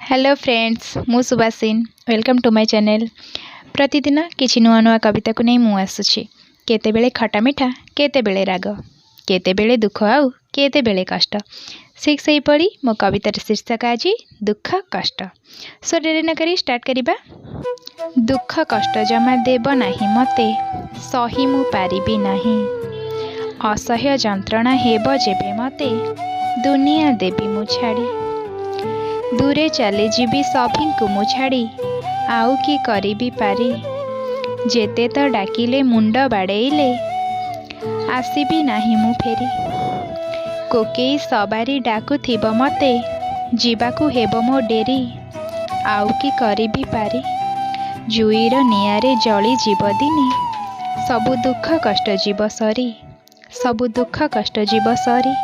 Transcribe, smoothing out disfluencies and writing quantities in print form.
Hello friends मु सुभाषिन welcome to my channel. प्रतिदिन किछि नुआ नुआ कविता को नहीं मु आसुछि। केतेबेले खटा मिठा केतेबेले राग केतेबेले दुख आउ केतेबेले कष्ट। ठीक सही पड़ी मो कवितार शीर्षक आज दुख कष्ट। सो डेरी न करी स्टार्ट करिबा। दुख कष्ट जमा देब नाही मते सही मु पारिबी नाही। असह्य जंत्रणा हेब जेबे मते दुनिया देबी मु छाड़ी। दूरे चली जीवी सभी को मु छाड़ी आउ कि करिबी पारी। जेते तो डाकिले मुंड बाड़ेइले आसीबी नाही मु फेरी। कोकेई सवारी डाकुथिब मते जीवाकू हेब मो डेरी आउ कि करिबी पारी। जुईर निआरे जली जीव दिने सबु दुख कष्ट जीव सरी सबु दुख कष्ट जीव सरी।